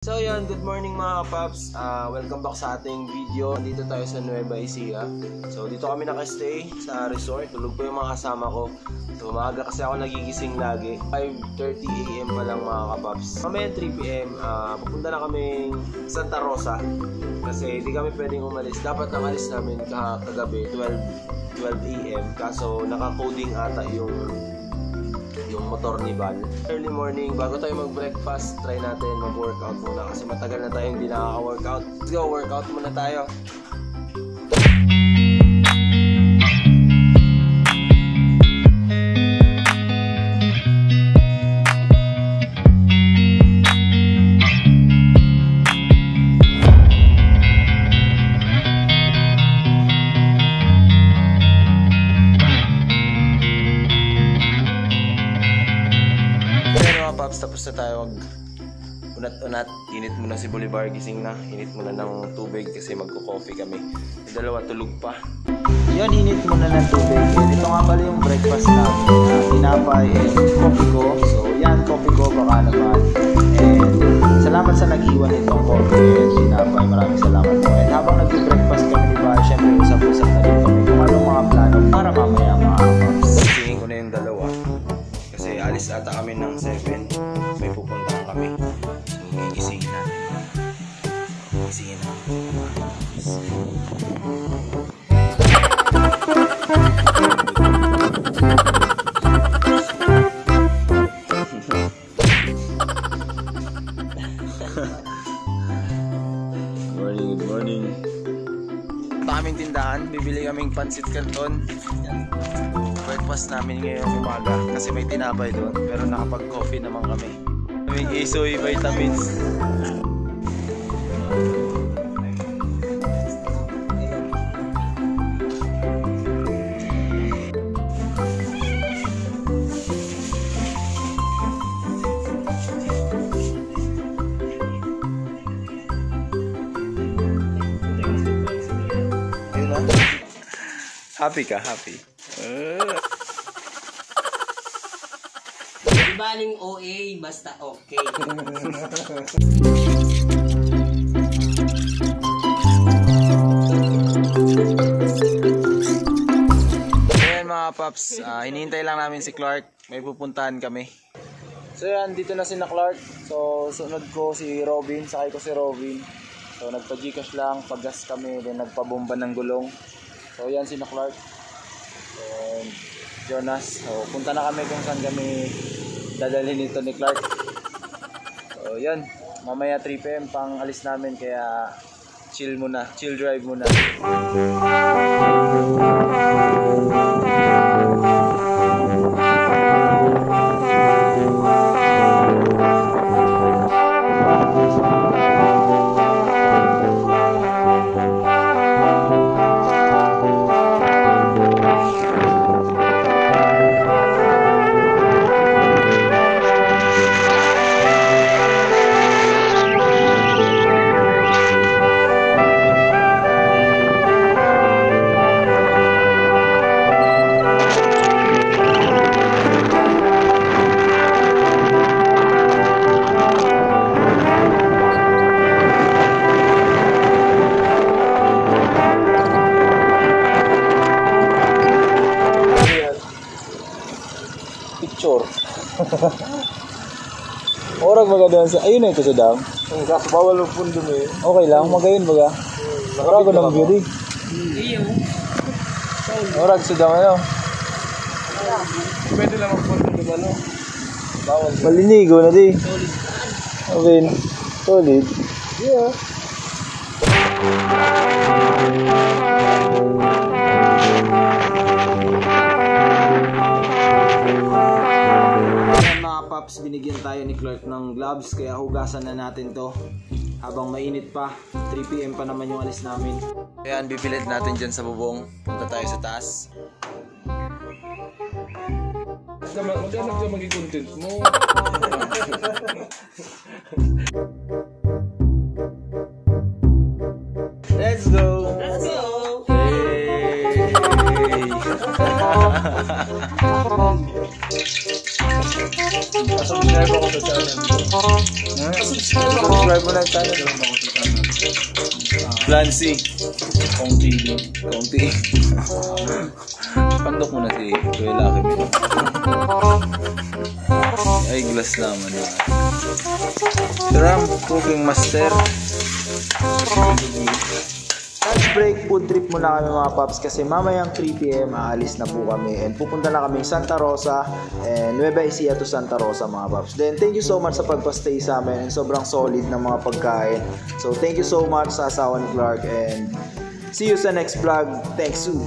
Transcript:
So yan, good morning mga paps. Welcome back sa ating video. Dito tayo sa Nueva Ecija. So dito kami nakastay sa resort. Tulog po yung mga kasama ko. So maaga kasi ako nagigising lagi. 5:30 AM pa lang mga kapaps. Mamaya 3 PM, pupunta na kaming Santa Rosa. Kasi hindi kami pwedeng umalis. Dapat ang alis namin kagabi 12 AM. Kaso naka-coding ata yung motor ni Val. Early morning, bago tayo mag-breakfast, try natin mag-workout muna kasi matagal na tayo hindi nakaka-workout. Let's go, workout muna tayo. Tapos na tayo mag-unat-unat. Init muna si Bolivar, gising na. Init muna ng tubig kasi magko-coffee kami. Yung dalawa tulog pa. Yan, init muna ng tubig. And ito nga pala yung breakfast namin. Tinapay and coffee ko. So yan, coffee ko baka naman. And salamat sa nag-iwan itong coffee and tinapay. Maraming salamat po. And habang nag-breakfast kami ni Bar, syempre usap-usap na rin kami kung anong mga plano para mamaya mga paps. Gisingin ko na yung dalawa. Kasi alis ata kami ng 7. May pupuntahan kami. So, gigisingin natin. Gigisingin natin. Good morning. Punta kaming tindahan. Bibili kaming pansit canton. Breakfast namin ngayong umaga kasi may tinapay doon pero nakapag-coffee naman kami. May Asoy vitamins. Happy ka? Happy? Baling OA, basta okay. Ayan mga paps, hinihintay lang namin si Clark. May pupuntahan kami. So yan, dito na si Clark. So sunod ko si Robin, sakay ko si Robin. So nagpa-Gcash lang, pag-gas kami, then nagpabomba ng gulong. So yan si Clark and Jonas. So punta na kami kung saan kami dadalhin nito ni Clark. So yan, mamaya 3 PM pang alis namin kaya chill muna, chill drive muna. Picture. Orag baga doon sa ayun na ito sa dam. Ang kaso bawal ang pundo mo eh. Okay lang, magayon baga. Orag ko ng beauty. Iyo. Orag sa dam ano. Pwede lang ang pundo doon ano. Bawal. Malinigo na di. Okay. Solid. Yeah. Paps, binigyan tayo ni Clark ng gloves kaya hugasan na natin to habang mainit pa. 3 PM pa naman yung alis namin. Ayan, bibilid natin dyan sa bubong. Punta tayo sa taas. Maghanap ka maging content mo. Let's go! Let's go! Hey! Subscribe ako sa channel ko. Subscribe mo na yung channel. Clancy. Konti. Pandok mo na si Kuya Lucky Milo. Ay, glass naman yun. Ram, cooking master. Lunch break, food trip muna kami mga paps kasi mamayang 3 PM aalis na po kami and pupunta na kami Santa Rosa and Nueva Ecija to Santa Rosa mga paps. Then thank you so much sa pagpa-stay sa amin and sobrang solid ng mga pagkain. So thank you so much sa asawa ni Clark and see you sa next vlog. Thanks, Sue.